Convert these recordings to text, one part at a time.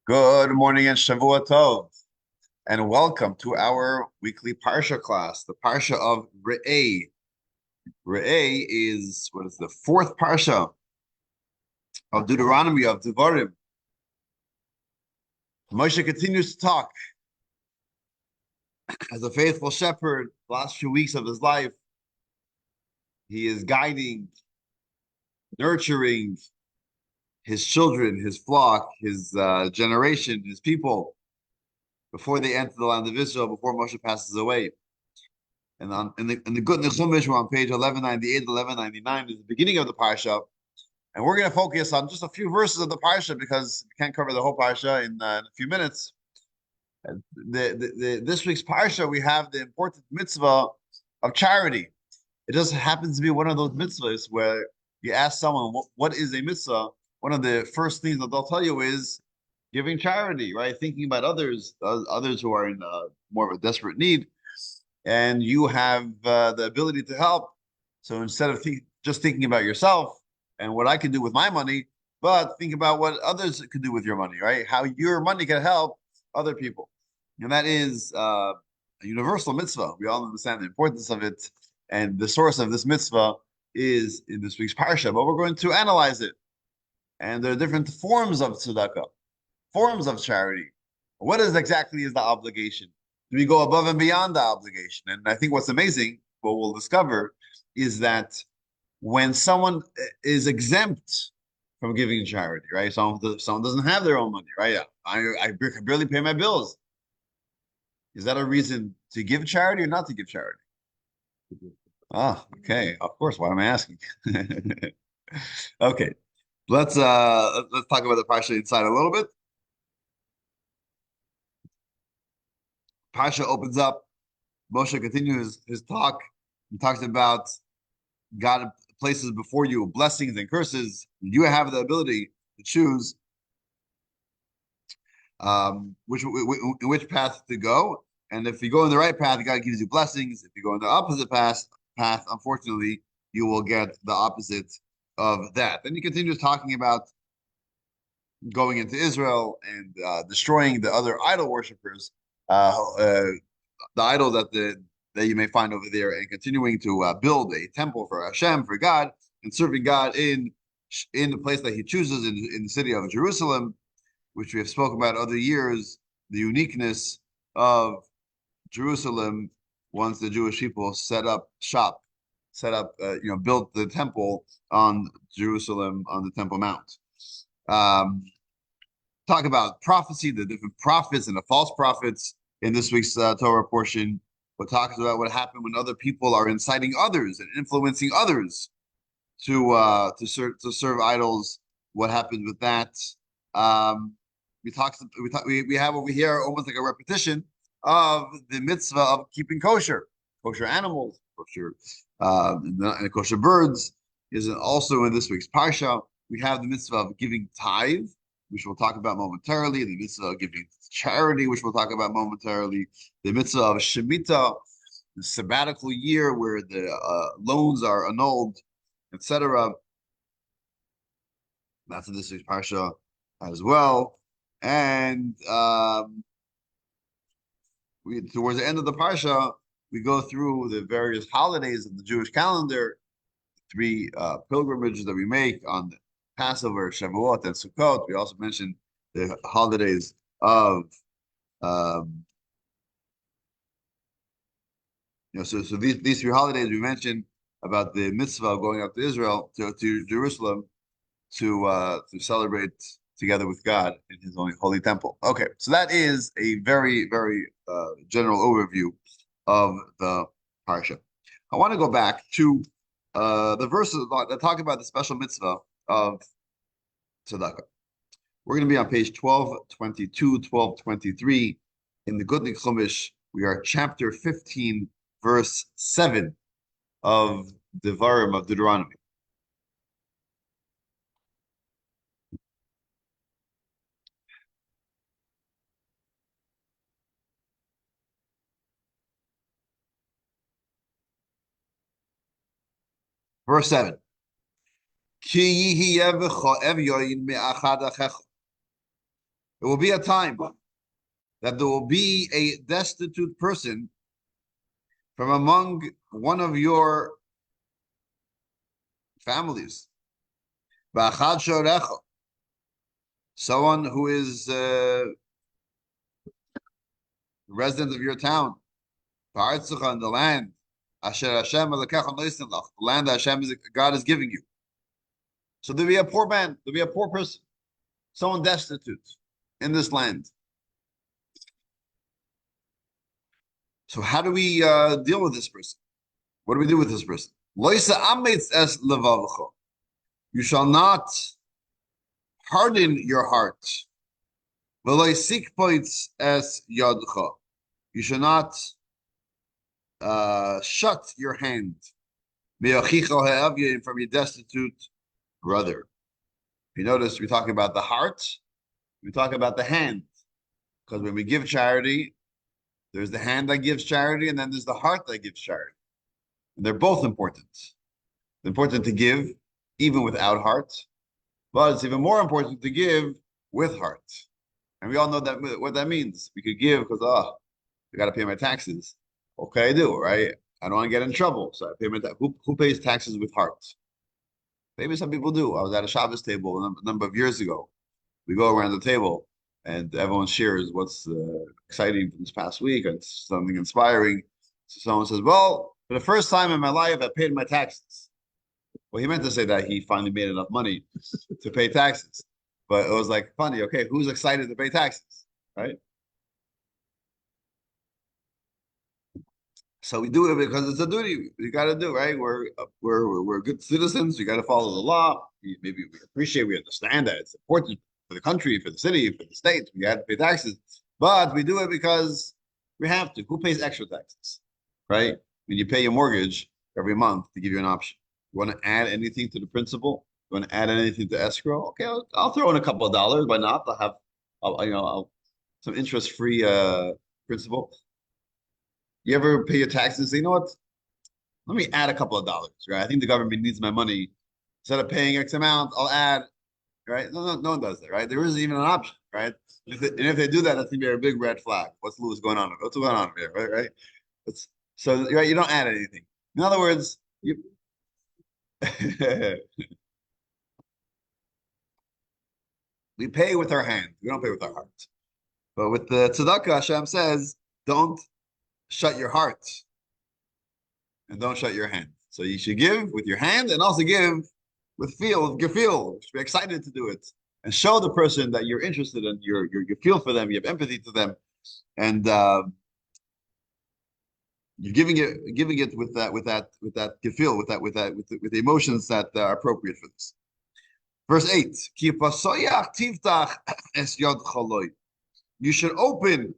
Good morning and Shavua Tov, and welcome to our weekly Parsha class, the Parsha of Re'eh. Re'eh is what is the fourth Parsha of Deuteronomy of Devarim. Moshe continues to talk as a faithful shepherd. The last few weeks of his life, he is guiding, nurturing his children, his flock, his generation, his people before they enter the land of Israel, before Moshe passes away. And in the Good Chumash, we're on page 1198, 1199 is the beginning of the parsha, and we're going to focus on just a few verses of the parsha because we can't cover the whole parsha in a few minutes. This week's parsha, we have the important mitzvah of charity. It just happens to be one of those mitzvahs where you ask someone what is a mitzvah. One of the first things that they'll tell you is giving charity, right? Thinking about others who are in more of a desperate need, and you have the ability to help. So instead of just thinking about yourself and what I can do with my money, but think about what others could do with your money, right? How your money can help other people. And that is a universal mitzvah. We all understand the importance of it. And the source of this mitzvah is in this week's parsha, but we're going to analyze it. And there are different forms of tzedakah, forms of charity. What is exactly is the obligation? Do we go above and beyond the obligation? And I think what's amazing, what we'll discover, is that when someone is exempt from giving charity, right? Someone doesn't have their own money, right? I barely pay my bills. Is that a reason to give charity or not to give charity? Ah, okay. Of course. Why am I asking? Okay. Let's talk about the parsha inside a little bit. Parsha opens up. Moshe continues his talk. He talks about God places before you blessings and curses. You have the ability to choose which path to go. And if you go in the right path, God gives you blessings. If you go in the opposite path, unfortunately, you will get the opposite of that. Then he continues talking about going into Israel and destroying the other idol worshippers, the idol that you may find over there, and continuing to build a temple for Hashem, for God, and serving God in the place that He chooses in the city of Jerusalem, which we have spoken about other years. The uniqueness of Jerusalem once the Jewish people set up shop, built the temple on Jerusalem on the Temple Mount. Talk about prophecy, the different prophets and the false prophets in this week's Torah portion. What talks about what happened when other people are inciting others and influencing others to serve idols. What happened with that? We have over here almost like a repetition of the mitzvah of keeping kosher animals, and kosher birds is also in this week's parsha. We have the mitzvah of giving tithe, which we'll talk about momentarily, the mitzvah of giving charity, which we'll talk about momentarily, the mitzvah of Shemitah, the sabbatical year where the loans are annulled, etc. That's in this week's parsha as well. And towards the end of the parsha, we go through the various holidays of the Jewish calendar, three pilgrimages that we make on Passover, Shavuot, and Sukkot. We also mentioned the holidays of, so these three holidays we mentioned about the mitzvah of going up to Israel, to Jerusalem, to celebrate together with God in His only holy temple. Okay, so that is a very, very general overview of the parsha. I want to go back to the verses that talk about the special mitzvah of tzedakah. We're going to be on page 1222, 1223 in the Good Chumash. We are chapter 15, verse 7 of Devarim of Deuteronomy. Verse 7. It will be a time that there will be a destitute person from among one of your families. Someone who is resident of your town, in the land, the land that Hashem God is giving you. So there'll be a poor man, there'll be a poor person, someone destitute in this land. So how do we deal with this person? What do we do with this person? You shall not harden your heart. You should not shut your hand from your destitute brother. If you notice, we're talking about the heart, we're talking about the hand. Because when we give charity, there's the hand that gives charity, and then there's the heart that gives charity. And they're both important. It's important to give even without heart, but it's even more important to give with heart. And we all know that what that means. We could give because I got to pay my taxes. Okay, I do, right? I don't want to get in trouble, so I pay my taxes. Who pays taxes with heart? Maybe some people do. I was at a Shabbos table a number of years ago. We go around the table and everyone shares what's exciting from this past week and something inspiring. So someone says, well, for the first time in my life, I paid my taxes. Well, he meant to say that he finally made enough money to pay taxes. But it was like funny, okay, who's excited to pay taxes, right? So we do it because it's a duty we got to do, right? We're good citizens. We got to follow the law. Maybe we appreciate, we understand that it's important for the country, for the city, for the state. We have to pay taxes, but we do it because we have to. Who pays extra taxes, right? When you pay your mortgage every month, to give you an option. You want to add anything to the principal? You want to add anything to escrow? Okay, I'll throw in a couple of dollars. Why not? I'll some interest-free principal. You ever pay your taxes and say, you know what? Let me add a couple of dollars, right? I think the government needs my money. Instead of paying X amount, I'll add, right? No one does that, right? There isn't even an option, right? And if they do that, that's gonna be a big red flag. What's going on? What's going on here, right? So, right, you don't add anything. In other words, you we pay with our hand. We don't pay with our heart. But with the tzedakah, Hashem says, don't shut your heart and don't shut your hand. So you should give with your hand and also give with feel. You should be excited to do it and show the person that you're interested in. You feel for them. You have empathy to them, and you're giving it with that gefühl, with the emotions that are appropriate for this. Verse 8. You should open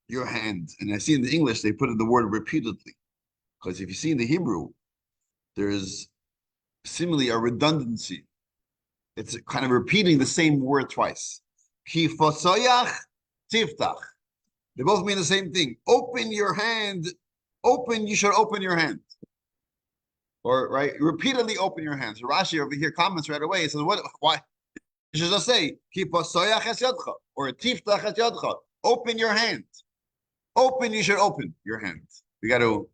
your hand. And I see in the English, they put in the word repeatedly. Because if you see in the Hebrew, there's seemingly a redundancy. It's kind of repeating the same word twice. Ki fasoyach tiftach. They both mean the same thing. Open your hand. You should open your hand. Or, right, repeatedly open your hands. So Rashi over here comments right away. He says, why? You should just say, Ki fasoyach es yadcha, or tiftach es yadcha. Open your hand. You should open your hand. We got to,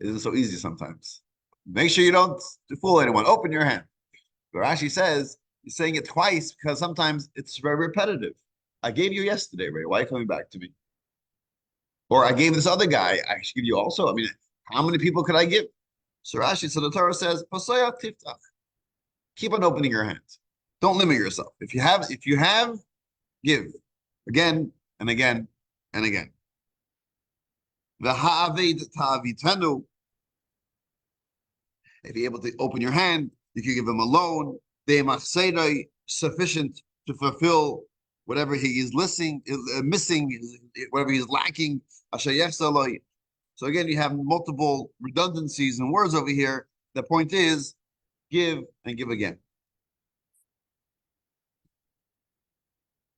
it isn't so easy sometimes. Make sure you don't fool anyone. Open your hand. But Rashi says, he's saying it twice because sometimes it's very repetitive. I gave you yesterday, Ray. Why are you coming back to me? Or I gave this other guy. I should give you also. I mean, how many people could I give? So Rashi, so the Torah says, keep on opening your hands. Don't limit yourself. If you have, give again and again and again. If you're able to open your hand, you can give him a loan. Sufficient to fulfill whatever he is missing, whatever he's lacking. So again, you have multiple redundancies and words over here. The point is, give and give again.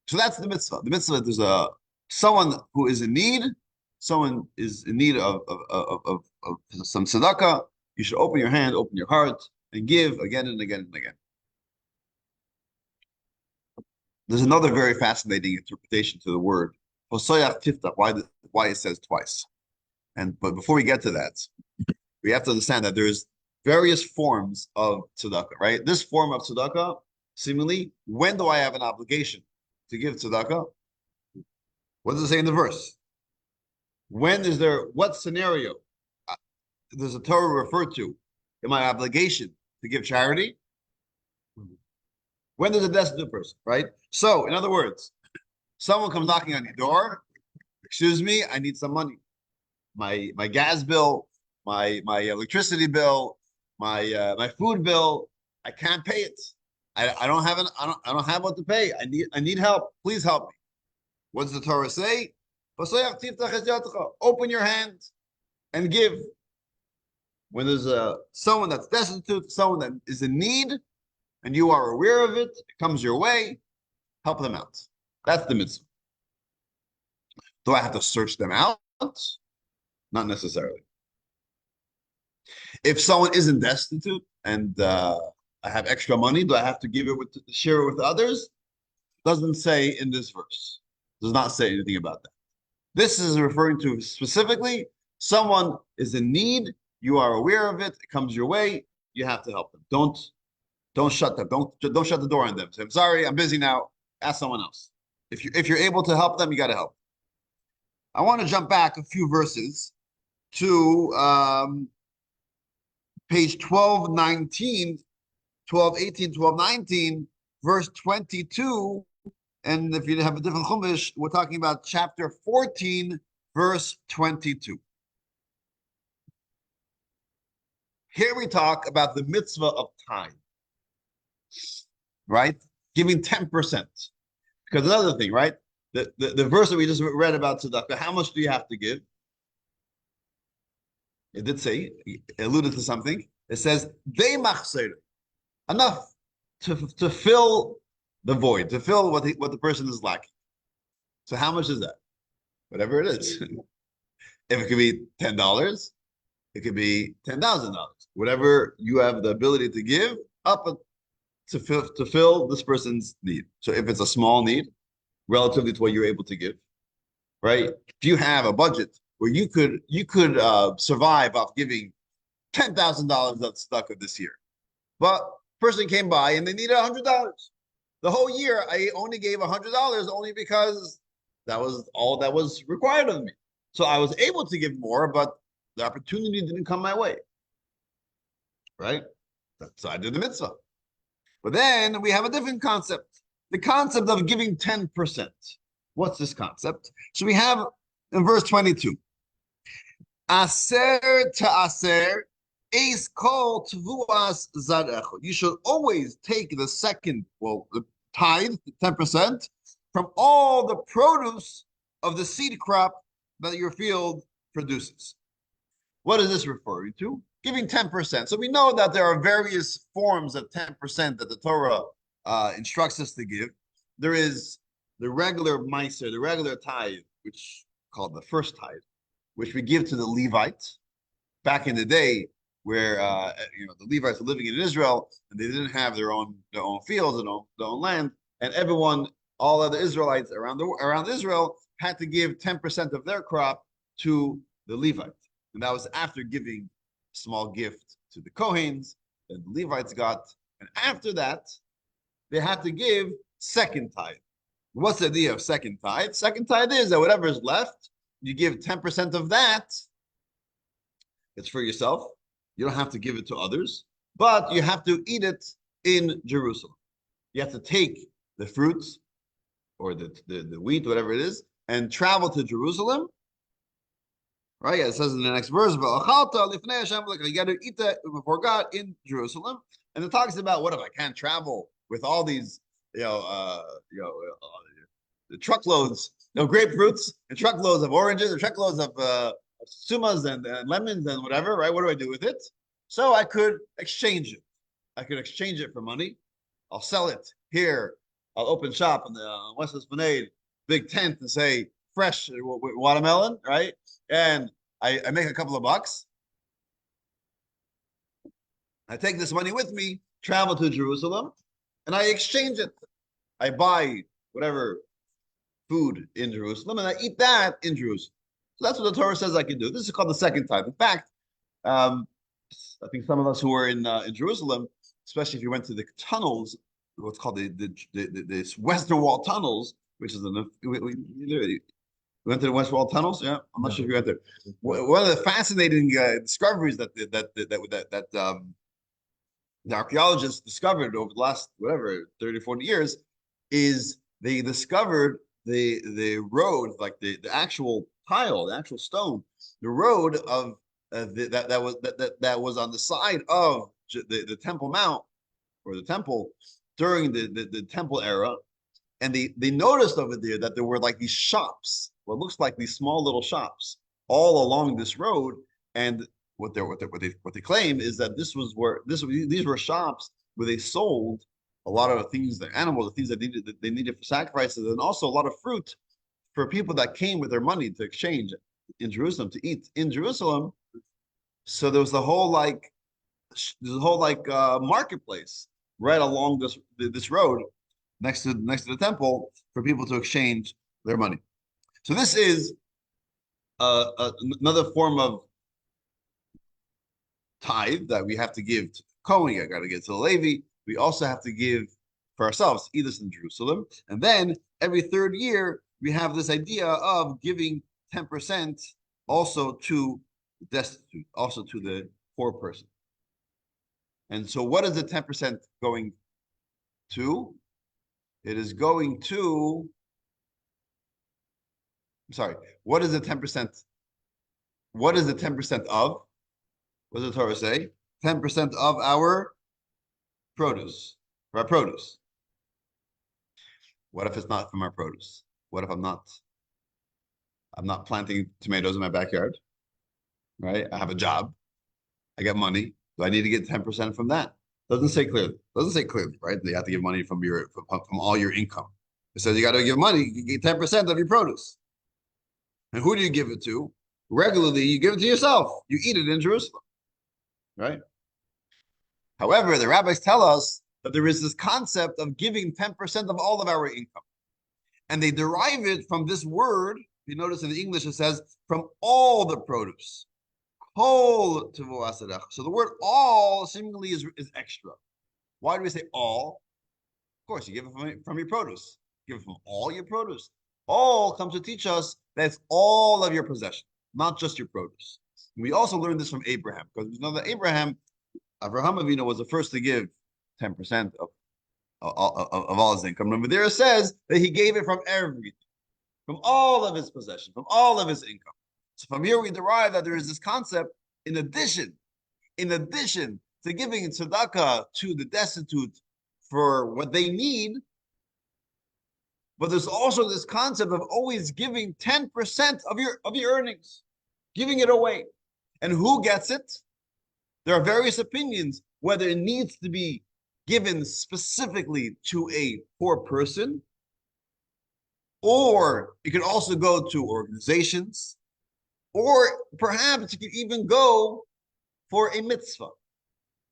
So that's the mitzvah. The mitzvah, there's someone who is in need. Someone is in need of some tzedakah. You should open your hand, open your heart, and give again and again and again. There's another very fascinating interpretation to the word Hosoyach Tiftach, why it says twice. But before we get to that, we have to understand that there's various forms of tzedakah, right? This form of tzedakah, seemingly, when do I have an obligation to give tzedakah? What does it say in the verse? When is there, what scenario does the Torah refer to in my obligation to give charity? When there's a destitute person, right? So, in other words, someone comes knocking on your door, excuse me, I need some money. My gas bill, my electricity bill, my food bill, I can't pay it. I don't have have what to pay. I need help. Please help me. What does the Torah say? Open your hands and give. When there's someone that's destitute, someone that is in need, and you are aware of it, it comes your way, help them out. That's the mitzvah. Do I have to search them out? Not necessarily. If someone isn't destitute and I have extra money, do I have to share it with others? Doesn't say in this verse. Does not say anything about that. This is referring to specifically someone is in need. You are aware of it. It comes your way. You have to help them. Don't shut them. Don't shut the door on them. Say, I'm sorry, I'm busy now. Ask someone else. If you're able to help them, you got to help. I want to jump back a few verses to page 1218, 1219, verse 22. And if you have a different chumash, we're talking about chapter 14, verse 22. Here we talk about the mitzvah of time, right? Giving 10%. Because another thing, right? The verse that we just read about tzedakah, how much do you have to give? It did say, it alluded to something. It says, they machser, enough to fill the void, to fill what the person is lacking. So how much is that? Whatever it is. If it could be $10, it could be $10,000. Whatever you have the ability to give up to fill this person's need. So if it's a small need, relatively to what you're able to give, right? If you have a budget where you could survive off giving $10,000 of tzedakah this year, but person came by and they needed $100. The whole year I only gave $100 only because that was all that was required of me. So I was able to give more, but the opportunity didn't come my way, right? So I did the mitzvah. But then we have a different concept. The concept of giving 10%. What's this concept? So we have in verse 22, Aser ta'aser eis kol tvuas zarecho. You should always take the tithe, 10%, from all the produce of the seed crop that your field produces. What is this referring to? Giving 10%. So we know that there are various forms of 10% that the Torah instructs us to give. There is the regular meiser, the regular tithe, which called the first tithe, which we give to the Levites. Back in the day, where the Levites were living in Israel and they didn't have their own fields and their own land, and everyone, all other Israelites around Israel, had to give 10% of their crop to the Levites, and that was after giving a small gift to the Kohens that the Levites got, and after that, they had to give second tithe. What's the idea of second tithe? Second tithe is that whatever is left, you give 10% of that. It's for yourself. You don't have to give it to others, but you have to eat it in Jerusalem. You have to take the fruits or the wheat, whatever it is, and travel to Jerusalem. Right? It says in the next verse, you got to eat that before God in Jerusalem. And it talks about what if I can't travel with all these, the truckloads, grapefruits and truckloads of oranges and truckloads of sumas and lemons and whatever, right? What do I do with it? So I could exchange it. I could exchange it for money. I'll sell it here. I'll open shop in the West Esplanade, big tent, and say fresh watermelon, right? And I make a couple of bucks. I take this money with me, travel to Jerusalem, and I exchange it. I buy whatever food in Jerusalem, and I eat that in Jerusalem. So that's what the Torah says I can do. This is called the second tithe. In fact, um, I think some of us who were in Jerusalem, especially if you went to the tunnels, what's called the Western Wall tunnels, which is we went to the Western Wall tunnels. Yeah, I'm not sure if you went there. One of the fascinating discoveries that the archaeologists discovered over the last whatever 30, 40 years is they discovered the road, like the actual tile, the actual stone, the road of that was on the side of the Temple Mount or the temple during the temple era, and they noticed over there that there were like these shops, what looks like these small little shops all along this road, and what they claim is that these were shops where they sold a lot of things, the animals, the things that they needed for sacrifices, and also a lot of fruit for people that came with their money to exchange in Jerusalem to eat in Jerusalem. So there was the whole marketplace right along this road next to the temple for people to exchange their money. So this is another form of tithe that we have to give to Kohen. I got to give to the Levi. We also have to give for ourselves, eat this in Jerusalem. And then every third year, we have this idea of giving 10% also to the destitute, also to the poor person. And so what is the 10% going to? It is going to, I'm sorry, what is the 10%? What is the 10% of? What does the Torah say? 10% of our produce, for our produce. What if it's not from our produce? What if I'm not planting tomatoes in my backyard, right? I have a job. I get money. Do I need to get 10% from that? Doesn't say clearly. Doesn't say clearly, right? You have to give money from all your income. It says you got to give money. You get 10% of your produce. And who do you give it to? Regularly, you give it to yourself. You eat it in Jerusalem, right? However, the rabbis tell us that there is this concept of giving 10% of all of our income. And they derive it from this word. You notice in the English it says, from all the produce. So the word all seemingly is extra. Why do we say all? Of course, you give it from your produce. Give it from all your produce. All comes to teach us that it's all of your possession, not just your produce. And we also learned this from Abraham, because we know that Avraham Avinu was the first to give 10% of all his income. Remember, there it says that he gave it from everything, from all of his possession, from all of his income. So from here we derive that there is this concept, in addition to giving tzedakah to the destitute for what they need, but there's also this concept of always giving 10% of your earnings, giving it away. And who gets it? There are various opinions whether it needs to be given specifically to a poor person, or it could also go to organizations, or perhaps it could even go for a mitzvah.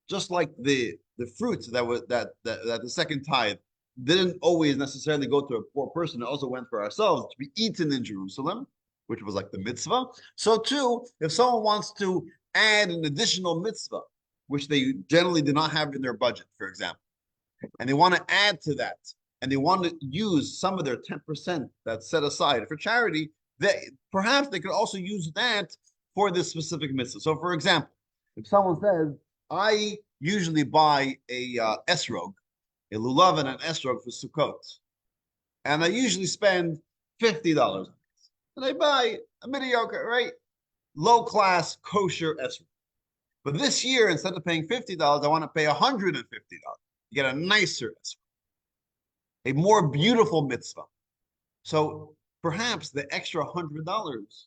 Just like the fruits that the second tithe didn't always necessarily go to a poor person, it also went for ourselves to be eaten in Jerusalem, which was like the mitzvah. So too, if someone wants to add an additional mitzvah, which they generally do not have in their budget, for example, and they want to add to that, and they want to use some of their 10% that's set aside for charity, perhaps they could also use that for this specific mitzvah. So, for example, if someone says, I usually buy a esrog, a lulav and an esrog for Sukkot, and I usually spend $50 on it, and I buy a mediocre, right, low-class kosher esrog. But this year, instead of paying $50, I want to pay $150. You get a nicer esrog, a more beautiful mitzvah. So perhaps the extra $100,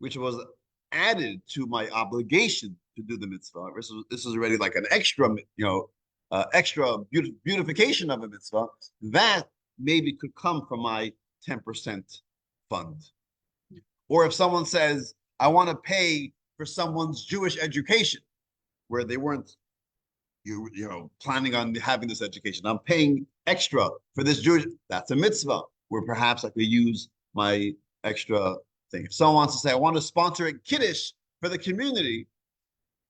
which was added to my obligation to do the mitzvah, this is already like an extra, extra beautification of a mitzvah, that maybe could come from my 10% fund. Or if someone says, I want to pay for someone's Jewish education, where they weren't planning on having this education, I'm paying extra for this Jewish, that's a mitzvah where perhaps I could use my extra thing. If someone wants to say, I want to sponsor a kiddush for the community,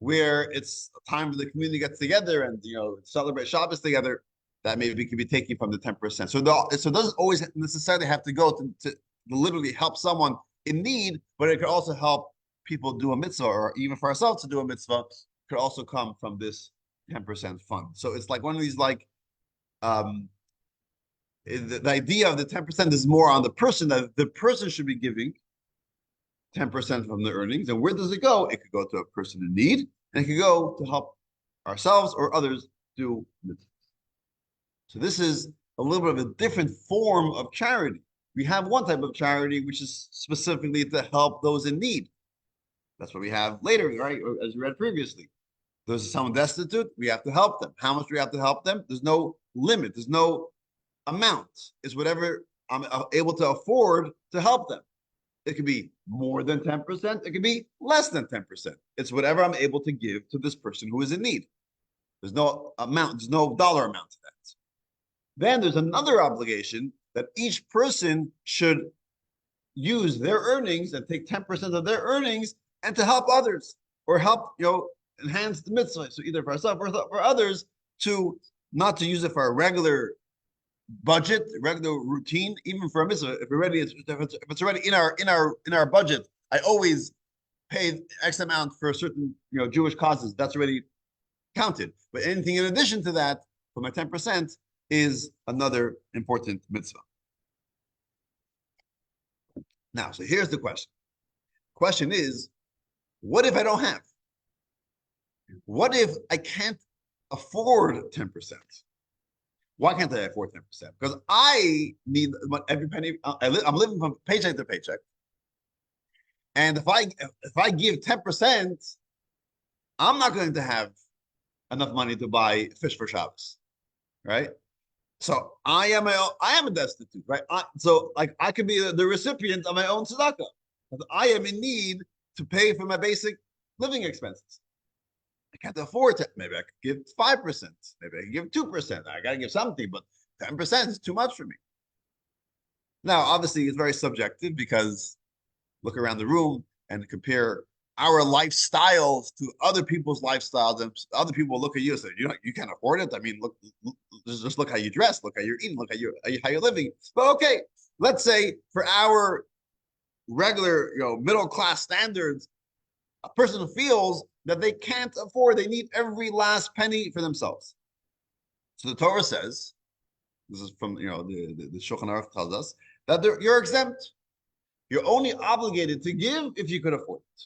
where it's a time where the community gets together and celebrate Shabbos together, that maybe could be taken from the 10%. So it doesn't always necessarily have to go to literally help someone in need, but it could also help people do a mitzvah, or even for ourselves to do a mitzvah, could also come from this 10% fund. So it's like one of these the idea of the 10% is more on the person, that the person should be giving 10% from the earnings. And where does it go? It could go to a person in need, and it could go to help ourselves or others do mitzvahs. So this is a little bit of a different form of charity. We have one type of charity, which is specifically to help those in need. That's what we have later, right? As you read previously. There's someone destitute, we have to help them. How much do we have to help them? There's no limit. There's no amount. It's whatever I'm able to afford to help them. It could be more than 10%. It could be less than 10%. It's whatever I'm able to give to this person who is in need. There's no amount. There's no dollar amount to that. Then there's another obligation that each person should use their earnings and take 10% of their earnings and to help others, or help, enhance the mitzvah. So either for ourselves or for others, to not to use it for a regular budget, regular routine, even for a mitzvah. If it's already in our budget, I always pay X amount for certain Jewish causes. That's already counted. But anything in addition to that, for my 10%, is another important mitzvah. Now, so here's the question. Question is, what if I don't have? What if I can't afford 10%? Why can't I afford 10%? Because I need every penny. I'm living from paycheck to paycheck. And if I give 10%, I'm not going to have enough money to buy fish for Shabbos, right? So I am a destitute, right? So I could be the recipient of my own tzedakah. I am in need to pay for my basic living expenses. I can't afford it. Maybe I could give 5%. Maybe I can give 2%. I got to give something, but 10% is too much for me. Now, obviously, it's very subjective, because look around the room and compare our lifestyles to other people's lifestyles, and other people look at you and say, you can't afford it. I mean, just look how you dress, look how you're eating, look how you're living. But okay, let's say for our regular, middle class standards, a person feels that they can't afford, they need every last penny for themselves. So the Torah says, this is from the Shulchan Aruch tells us that you're exempt. You're only obligated to give if you could afford it.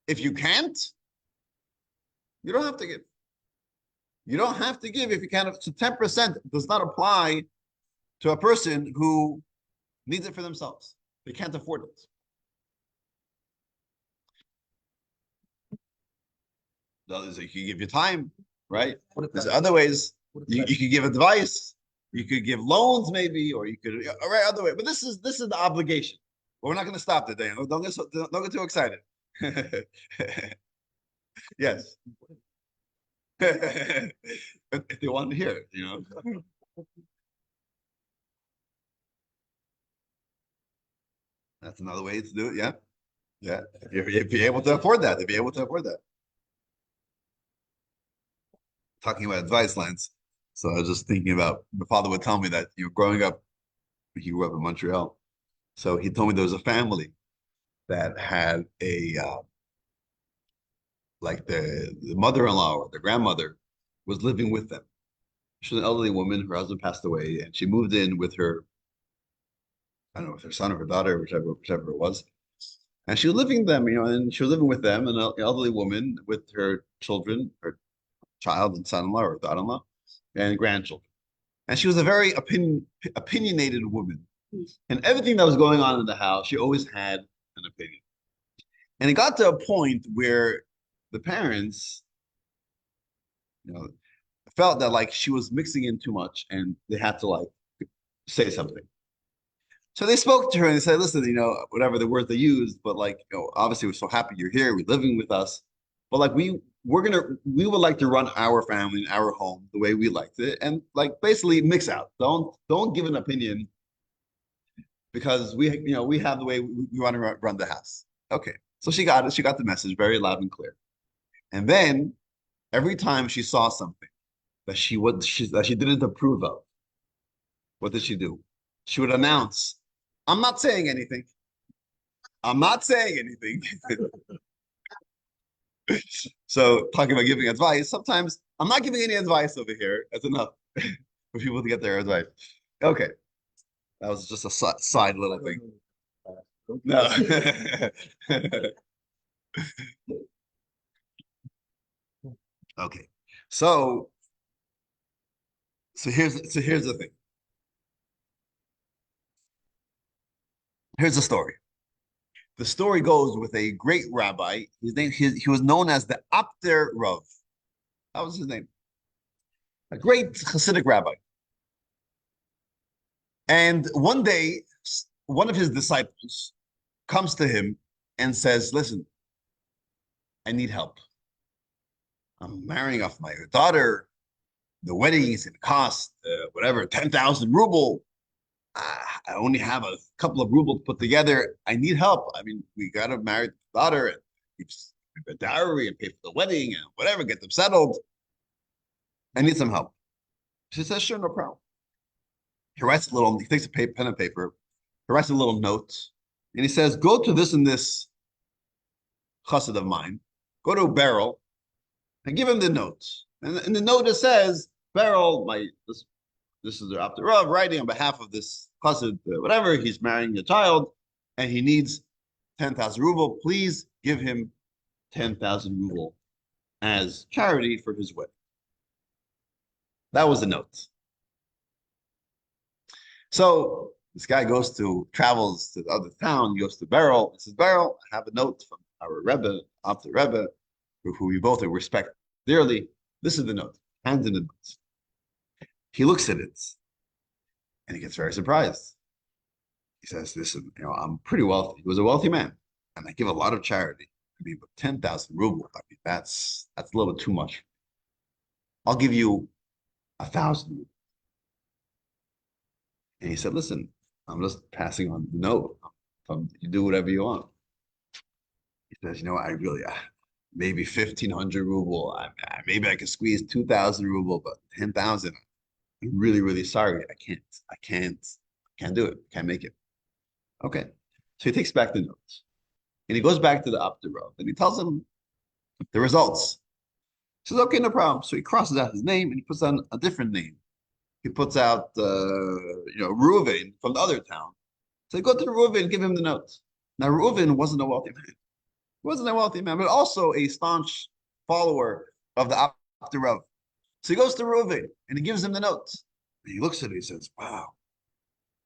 If you can't, you don't have to give. You don't have to give if you can't. So 10% does not apply to a person who needs it for themselves. They can't afford it. The others, you can give your time, right? There's other ways. You could give advice. You could give loans, maybe, or you could, right, other way. But this is the obligation. But we're not going to stop today. Don't get too excited. Yes. If they want to hear it, That's another way to do it. Yeah. Yeah. If you're able to afford that, Talking about advice lines. So I was just thinking about, my father would tell me that, growing up, he grew up in Montreal. So he told me there was a family that had the mother-in-law or the grandmother was living with them. She was an elderly woman. Her husband passed away, and she moved in with her, I don't know, with her son or her daughter, whichever it was. And she was living with them, and she was living with them, an elderly woman with her children, her child and son-in-law or daughter-in-law, and grandchildren. And she was a very opinionated woman. And everything that was going on in the house, she always had an opinion. And it got to a point where the parents, felt that she was mixing in too much, and they had to say something. So they spoke to her and they said, listen, whatever the words they used, but obviously we're so happy you're here, we're living with us. But we we would like to run our family and our home the way we liked it, and like basically mix out. Don't give an opinion because we have the way we want to run the house. Okay, so she got it. She got the message very loud and clear. And then every time she saw something that she didn't approve of, what did she do? She would announce, "I'm not saying anything. I'm not saying anything." So talking about giving advice, sometimes I'm not giving any advice over here. That's enough for people to get their advice. Okay, that was just a side little thing. No. Okay. So here's the thing. Here's the story. The story goes with a great rabbi. He was known as the Apter Rav. That was his name. A great Hasidic rabbi. And one day, one of his disciples comes to him and says, "Listen, I need help. I'm marrying off my daughter. The wedding is going to cost whatever 10,000 ruble. I only have a couple of rubles put together. I need help. I mean, we got to marry the daughter and keep the dowry and pay for the wedding and whatever, get them settled. I need some help." She says, "Sure, no problem." He takes a pen and paper, he writes a little note, and he says, "Go to this and this chassid of mine, go to Beryl, and give him the note." And in the note it says, "Beryl, this is the Abder Rav writing on behalf of this chassid, whatever, he's marrying a child, and he needs 10,000 ruble. Please give him 10,000 ruble as charity for his wedding." That was the note. So this guy travels to the other town, goes to Beryl, and says, "Beryl, I have a note from our Rebbe, Abder Rebbe, who we both respect dearly. This is the note." Hands in the note. He looks at it and he gets very surprised. He says, "Listen, I'm pretty wealthy." He was a wealthy man, and I give a lot of charity. I mean, but 10,000 rubles, I mean, that's a little bit too much. I'll give you 1,000. And he said, "Listen, I'm just passing on the note. You do whatever you want." He says, I really, maybe 1,500 ruble. Maybe I could squeeze 2,000 ruble, but 10,000. I'm really, really sorry. I can't do it. Can't make it. Okay. So he takes back the notes and he goes back to the Abder Rav and he tells him the results. He says, "Okay, no problem." So he crosses out his name and he puts on a different name. He puts out, Reuven from the other town. So go to Reuven and give him the notes. Now, Reuven wasn't a wealthy man. He wasn't a wealthy man, but also a staunch follower of the Abder Rav. So he goes to Reuven and he gives him the notes. And he looks at it and he says, "Wow,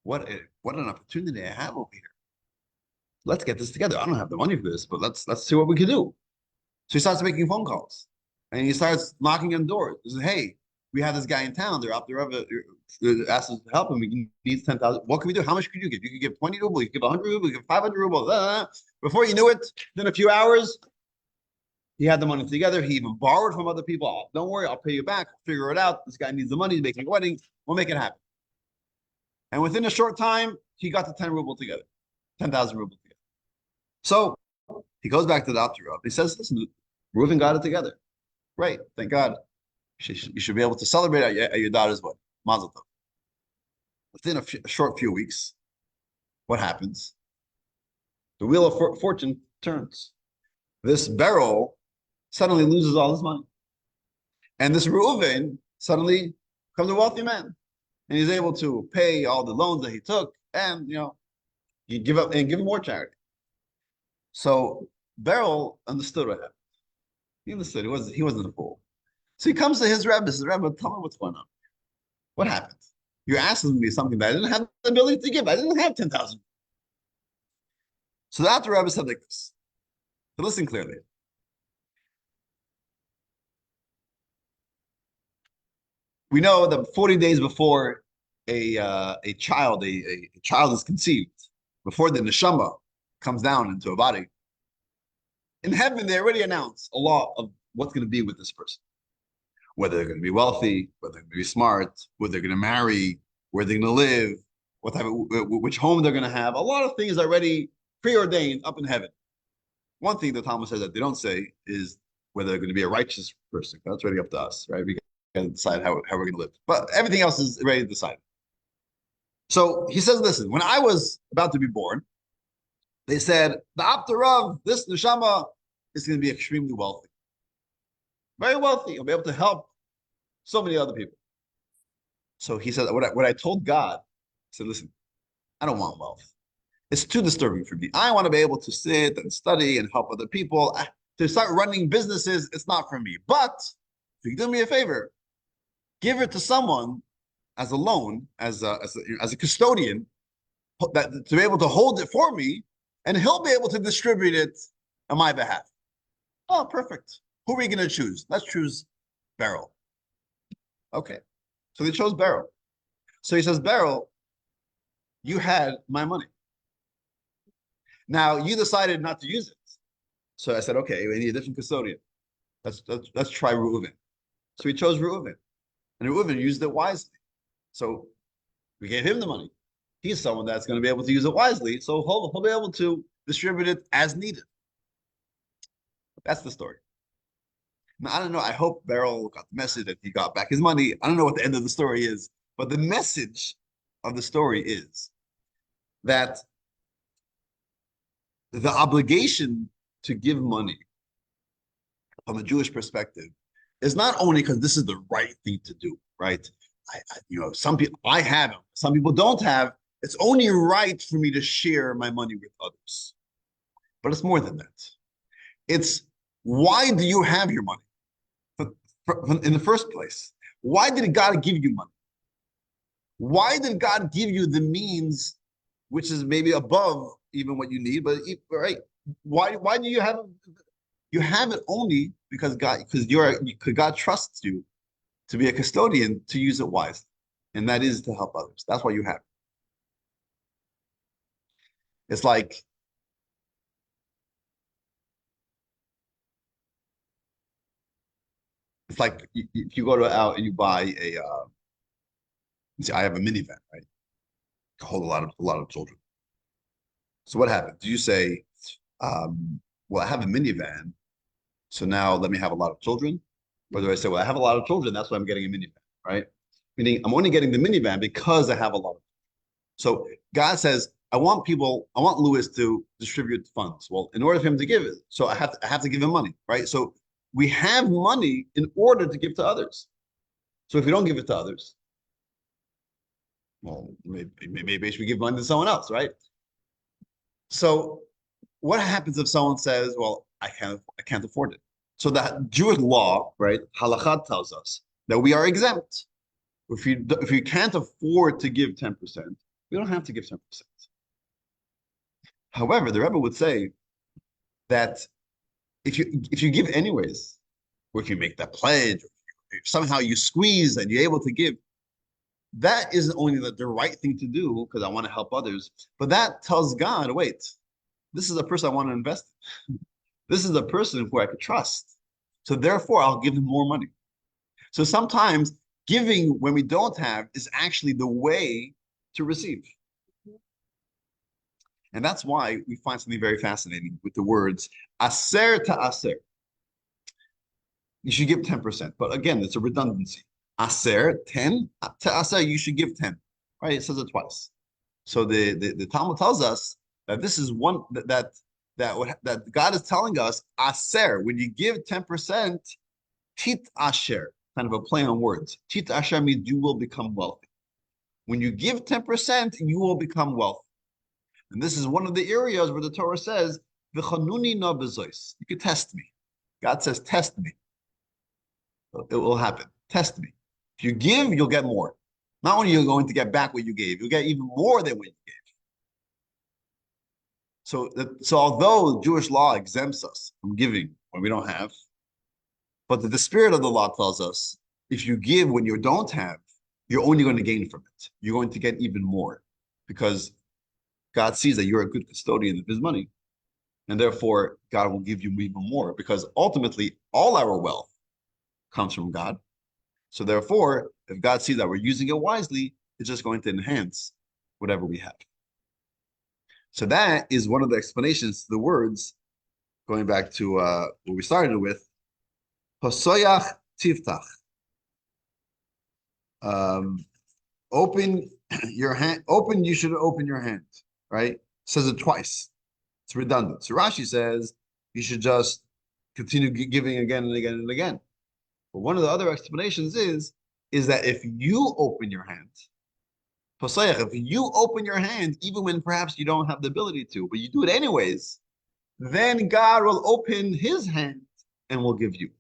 what an opportunity I have over here. Let's get this together. I don't have the money for this, but let's see what we can do." So he starts making phone calls and he starts knocking on doors. He says, "Hey, we have this guy in town. They're up there. Asked us to help him. We need 10,000. What can we do? How much can you give? You can give 20 rubles. You can give 100 rubles. You can give 500 rubles." Before you knew it, within a few hours, he had the money together. He even borrowed from other people. "Oh, don't worry, I'll pay you back. Figure it out. This guy needs the money to make a wedding. We'll make it happen." And within a short time, he got the 10 ruble together, 10,000 rubles together. So he goes back to the Abder Rav. He says, "Listen, Reuven got it together. Great, thank God. You should be able to celebrate at your daughter's wedding. Mazel tov." Within a short few weeks, what happens? The wheel of fortune turns. This Beryl suddenly loses all his money. And this Reuven suddenly becomes a wealthy man. And he's able to pay all the loans that he took and, you give up and give more charity. So Beryl understood what happened. He understood. He wasn't a fool. So he comes to his Rebbe, says, "Rebbe, tell me what's going on. What happened? You're asking me something that I didn't have the ability to give. I didn't have 10,000. So the Abder Rebbe said like this. So listen clearly. We know that 40 days before a child is conceived, before the neshama comes down into a body, in heaven they already announced a law of what's going to be with this person, whether they're going to be wealthy, whether they're going to be smart, whether they're going to marry, where they're going to live, what type of, which home they're going to have. A lot of things already preordained up in heaven. One thing the Talmud says that they don't say is whether they're going to be a righteous person. That's really up to us, right? We got to decide how we're going to live. But everything else is already decided. So he says, listen, when I was about to be born, they said, the Aptarav, this neshama is going to be extremely wealthy. Very wealthy. He'll be able to help so many other people. So he said, what I told God, I said, listen, I don't want wealth. It's too disturbing for me. I want to be able to sit and study and help other people. To start running businesses, it's not for me. But if you do me a favor, give it to someone as a loan, as a custodian, that to be able to hold it for me, and he'll be able to distribute it on my behalf. Oh, perfect. Who are we going to choose? Let's choose Beryl. Okay. So they chose Beryl. So he says, Beryl, you had my money. Now you decided not to use it. So I said, okay, we need a different custodian. Let's try Reuven. So we chose Reuven. And Reuven used it wisely. So we gave him the money. He's someone that's going to be able to use it wisely. So he'll be able to distribute it as needed. That's the story. Now, I don't know. I hope Beryl got the message that he got back his money. I don't know what the end of the story is, but the message of the story is that the obligation to give money from a Jewish perspective is not only because this is the right thing to do, right? Some people I have them, some people don't have. It's only right for me to share my money with others, but it's more than that. It's why do you have your money in the first place? Why did God give you money? Why did God give you the means, which is maybe above even what you need? But right, why do you have it? You have it only because God trusts you to be a custodian to use it wisely, and that is to help others. That's why you have it. It's like if you go out and you buy a see, I have a minivan, right? To hold a lot of children. So what happens? Do you say, well, I have a minivan, so now let me have a lot of children? Or do I say, well, I have a lot of children, that's why I'm getting a minivan, right? Meaning I'm only getting the minivan because I have a lot of. So God says, I want Lewis to distribute funds. Well, in order for him to give it, so I have to give him money, right? So we have money in order to give to others. So if we don't give it to others, well, maybe we should give money to someone else, right? So what happens if someone says, well, I can't afford it? So that Jewish law, right, halakha tells us that we are exempt. If you can't afford to give 10%, we don't have to give 10%. However, the Rebbe would say that if you give anyways, or if you make that pledge, or if somehow you squeeze and you're able to give, that isn't only the right thing to do because I want to help others, but that tells God, wait, this is a person I want to invest in. This is a person who I could trust. So therefore, I'll give them more money. So sometimes giving when we don't have is actually the way to receive. And that's why we find something very fascinating with the words aser to aser. You should give 10%. But again, it's a redundancy. Aser, 10, to aser, you should give 10. Right? It says it twice. So the Talmud tells us that this is one that God is telling us, aser, when you give 10%, tit asher, kind of a play on words. Tit asher means you will become wealthy. When you give 10%, you will become wealthy. And this is one of the areas where the Torah says, "V'chanuni na bezois." You can test me. God says, test me. It will happen. Test me. If you give, you'll get more. Not only are you going to get back what you gave, you'll get even more than what you gave. So although Jewish law exempts us from giving when we don't have, but the spirit of the law tells us, if you give when you don't have, you're only going to gain from it. You're going to get even more because God sees that you're a good custodian of his money. And therefore, God will give you even more because ultimately all our wealth comes from God. So therefore, if God sees that we're using it wisely, it's just going to enhance whatever we have. So that is one of the explanations to the words, going back to what we started with, Hosoyach Tiftach. Um, open your hand, you should open your hand, right? Says it twice. It's redundant. So Rashi says you should just continue giving again and again and again. But one of the other explanations is that if you open your hand, if you open your hand, even when perhaps you don't have the ability to, but you do it anyways, then God will open his hand and will give you.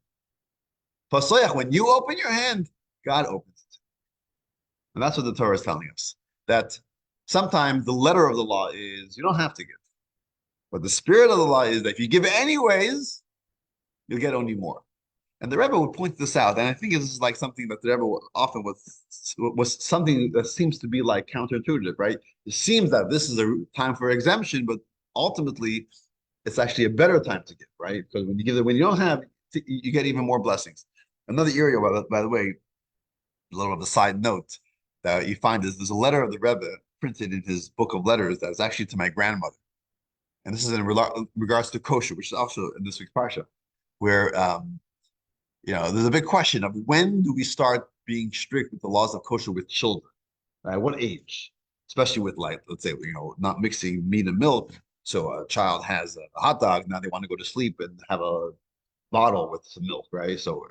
When you open your hand, God opens it. And that's what the Torah is telling us. That sometimes the letter of the law is you don't have to give. But the spirit of the law is that if you give anyways, you'll get only more. And the Rebbe would point this out, and I think this is like something that the Rebbe often was something that seems to be like counterintuitive, right? It seems that this is a time for exemption, but ultimately, it's actually a better time to give, right? Because when you give it, when you don't have, you get even more blessings. Another area, by the way, a little of a side note that you find is there's a letter of the Rebbe printed in his book of letters that's actually to my grandmother, and this is in regards to kosher, which is also in this week's parsha, where there's a big question of when do we start being strict with the laws of kosher with children, right? What age? Especially with like, let's say, not mixing meat and milk. So a child has a hot dog, now they want to go to sleep and have a bottle with some milk, right? So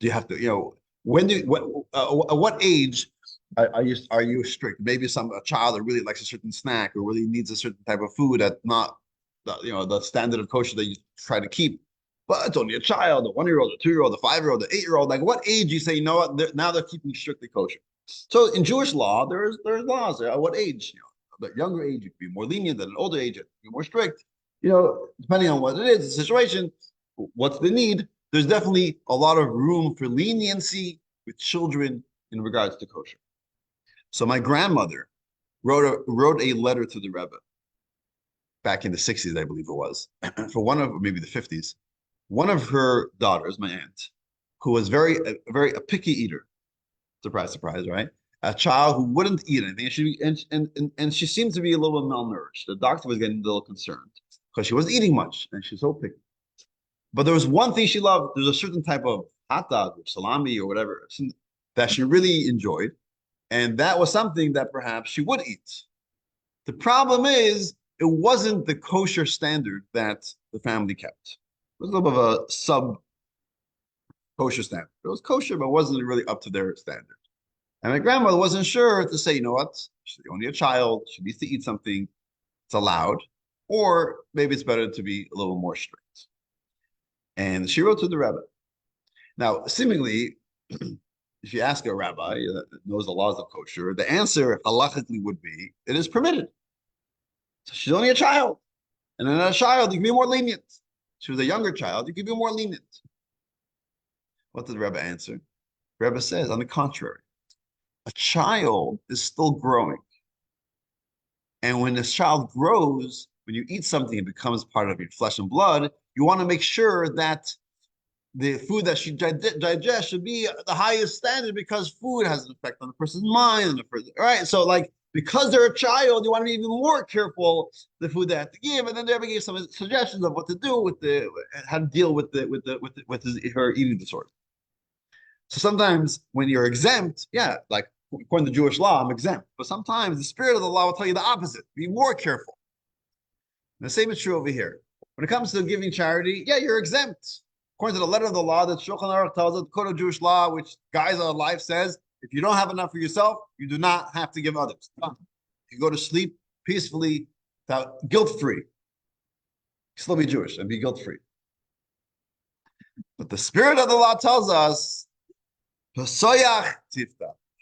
do you have to, what age are you strict? Maybe a child that really likes a certain snack or really needs a certain type of food that's not the standard of kosher that you try to keep. But it's only a child, a 1-year-old, a 2-year-old, a 5-year-old, an 8-year-old. Like what age you say, you know what? Now they're keeping strictly kosher. So in Jewish law, there's laws. At what age? At younger age, you can be more lenient. Than an older age, you can be more strict. Depending on what it is, the situation, what's the need. There's definitely a lot of room for leniency with children in regards to kosher. So my grandmother wrote a letter to the Rebbe back in the 60s, I believe it was, for maybe the 50s. One of her daughters, my aunt, who was a picky eater, surprise, surprise, right? A child who wouldn't eat anything, and she seemed to be a little malnourished. The doctor was getting a little concerned because she wasn't eating much, and she's so picky. But there was one thing she loved. There's a certain type of hot dog or salami or whatever that she really enjoyed, and that was something that perhaps she would eat. The problem is, it wasn't the kosher standard that the family kept. It was a little bit of a sub-kosher standard. It was kosher, but wasn't really up to their standard. And my grandmother wasn't sure to say, you know what, she's only a child. She needs to eat something. It's allowed. Or maybe it's better to be a little more strict. And she wrote to the rabbi. Now, seemingly, if you ask a rabbi that knows the laws of kosher, the answer halachically would be, it is permitted. So she's only a child. And then a child, you can be more lenient. She was a younger child, you can be more lenient. What did the Rebbe answer? The Rebbe says, on the contrary, a child is still growing. And when this child grows, when you eat something, it becomes part of your flesh and blood, you want to make sure that the food that she digests should be the highest standard because food has an effect on the person's mind. All right, so like, because they're a child, you want to be even more careful the food they have to give. And then they gave some suggestions of what to do how to deal with her eating disorder. So sometimes when you're exempt, yeah, like according to Jewish law, I'm exempt. But sometimes the spirit of the law will tell you the opposite. Be more careful. And the same is true over here. When it comes to giving charity, yeah, you're exempt. According to the letter of the law that Shulchan Aruch tells us, the code of Jewish law, which guides our life, says, if you don't have enough for yourself, you do not have to give others. You go to sleep peacefully, guilt-free. Still be Jewish and be guilt-free. But the spirit of the law tells us,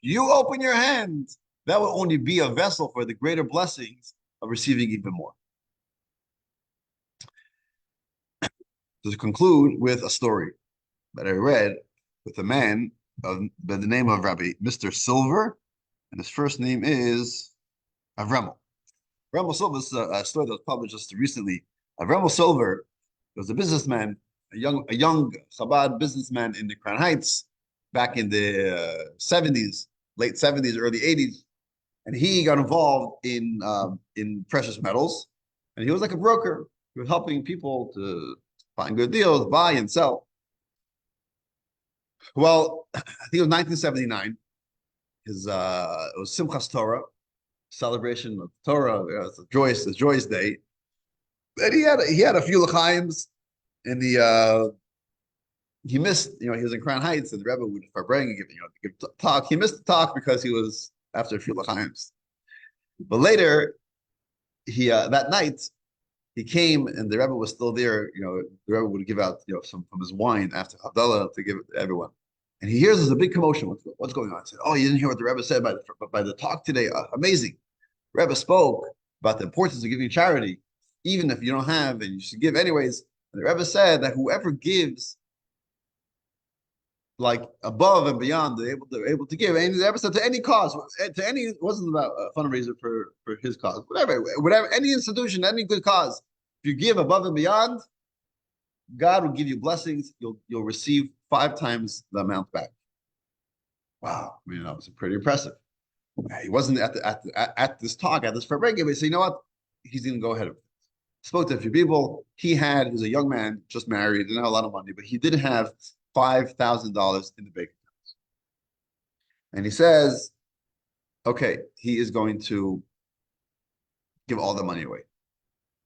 you open your hand, that will only be a vessel for the greater blessings of receiving even more. To conclude with a story that I read with a man by the name of Rabbi Mr. Silver, and his first name is Avremel. Avremel Silver is a story that was published just recently Avramo Silver was a businessman, a young Chabad businessman in the Crown Heights back in the 70s, late 70s, early 80s, and he got involved in precious metals, and he was like a broker. He was helping people to find good deals, buy and sell. Well, I think it was 1979. It was Simchas Torah, celebration of Torah. It's a joyous day. And he had a few l'chaims, and he missed. He was in Crown Heights, and the Rebbe would bring give talk. He missed the talk because he was after a few l'chaims. But later, he that night he came, and the Rebbe was still there. The Rebbe would give out some from his wine after Havdalah to give it to everyone. And he hears there's a big commotion. What's going on? He said, "Oh, you didn't hear what the Rebbe said by the talk today? Amazing! Rebbe spoke about the importance of giving charity, even if you don't have, and you should give anyways." And the Rebbe said that whoever gives like above and beyond, they're able to give. And the Rebbe said to any cause, to any, it wasn't about a fundraiser for his cause, whatever, any institution, any good cause. If you give above and beyond, God will give you blessings. You'll receive 5 times the amount back. Wow, I mean, that was pretty impressive. He wasn't at this talk at this Farbrengen, but he said, you know what? He's going to go ahead of it. Spoke to a few people. He was a young man, just married, didn't have a lot of money, but he did have $5,000 in the bank account. And he says, okay, he is going to give all the money away.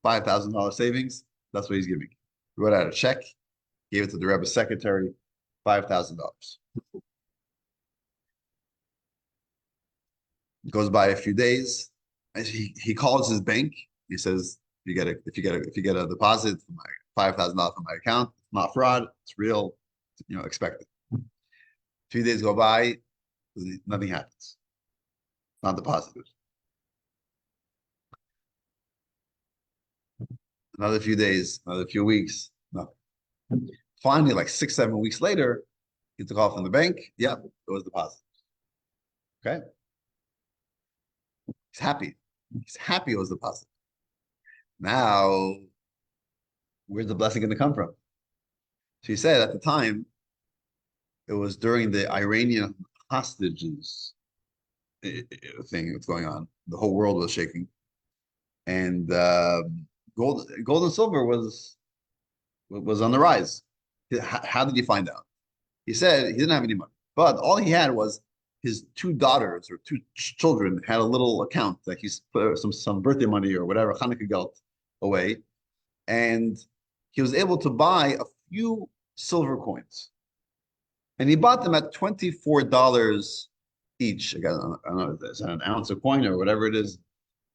$5,000 savings, that's what he's giving. He wrote out a check, gave it to the Rebbe's secretary, $5,000. Goes by a few days, and he calls his bank. He says, if you get a deposit from my $5,000 from my account, it's not fraud, it's real, expect it. 2 days go by, nothing happens. Not deposited. Another few days, another few weeks, nothing. Finally, like 6, 7 weeks later, he took off from the bank. Yep, it was deposited. Okay. He's happy. He's happy it was deposited. Now, where's the blessing going to come from? So he said at the time, it was during the Iranian hostages thing that's going on. The whole world was shaking. And gold and silver was on the rise. How did you find out? He said he didn't have any money, but all he had was his 2 daughters or 2 children had a little account that he's put some birthday money or whatever, Hanukkah gelt away. And he was able to buy a few silver coins. And he bought them at $24 each. Again, I don't know, is that an ounce of coin or whatever it is?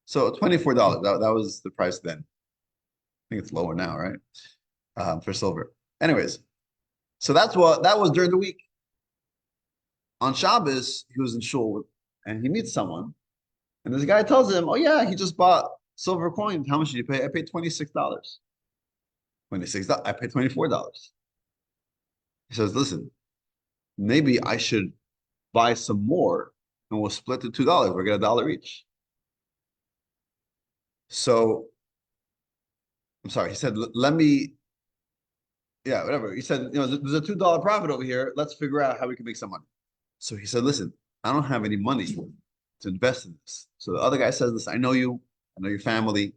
So $24. That was the price then. I think it's lower now, right? For silver. Anyways, so that was during the week. On Shabbos, he was in shul and he meets someone, and this guy tells him, "Oh yeah, he just bought silver coins. How much did you pay?" "I paid $26." $26. "I paid $24." He says, "Listen, maybe I should buy some more, and we'll split the $2. We'll get $1 each." So, I'm sorry. He said, "Let me." Yeah, whatever. He said, there's a $2 profit over here. Let's figure out how we can make some money. So he said, listen, I don't have any money to invest in this. So the other guy says, listen, I know you, I know your family.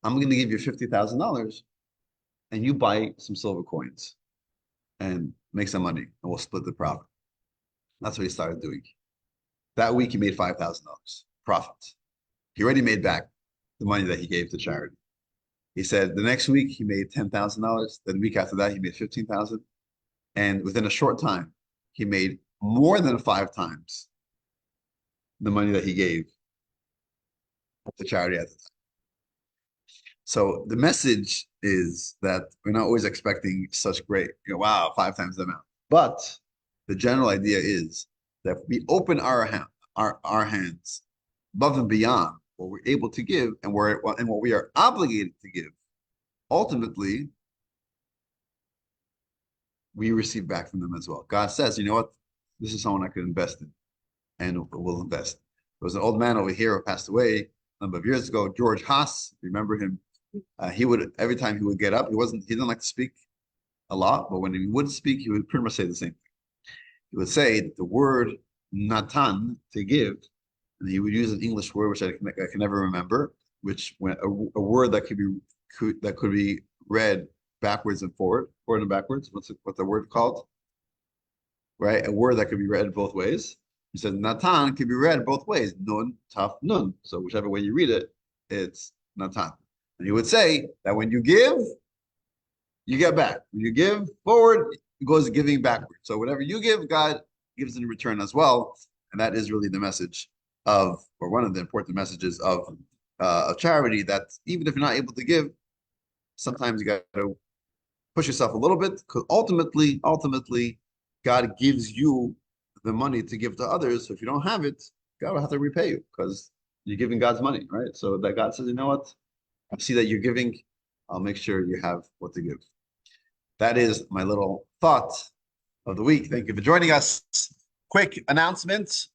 I'm going to give you $50,000 and you buy some silver coins and make some money and we'll split the profit. That's what he started doing. That week he made $5,000 profit. He already made back the money that he gave to charity. He said the next week he made $10,000. Then the week after that he made $15,000. And within a short time, he made more than 5 times the money that he gave to charity at the time. So the message is that we're not always expecting such great, wow, 5 times the amount. But the general idea is that if we open our hands above and beyond what we're able to give and what we are obligated to give, ultimately we receive back from them as well. God says, you know what? This is someone I could invest in and will invest. There was an old man over here who passed away a number of years ago, George Haas. Remember him? He would every time he would get up, he didn't like to speak a lot, but when he would speak, he would pretty much say the same thing. He would say the word natan, to give, and he would use an English word which I can never remember, which when a word that could be read backwards and forward and backwards. What's the word called? Right, a word that could be read both ways. He said natan can be read both ways, nun, taf, nun. So whichever way you read it, it's natan. And he would say that when you give, you get back. When you give forward, it goes giving backward. So whatever you give, God gives in return as well. And that is really the message of, or one of the important messages of charity, that even if you're not able to give, sometimes you got to push yourself a little bit, because ultimately, God gives you the money to give to others. So if you don't have it, God will have to repay you because you're giving God's money, right? So that God says, you know what? I see that you're giving. I'll make sure you have what to give. That is my little thought of the week. Thank you for joining us. Quick announcement.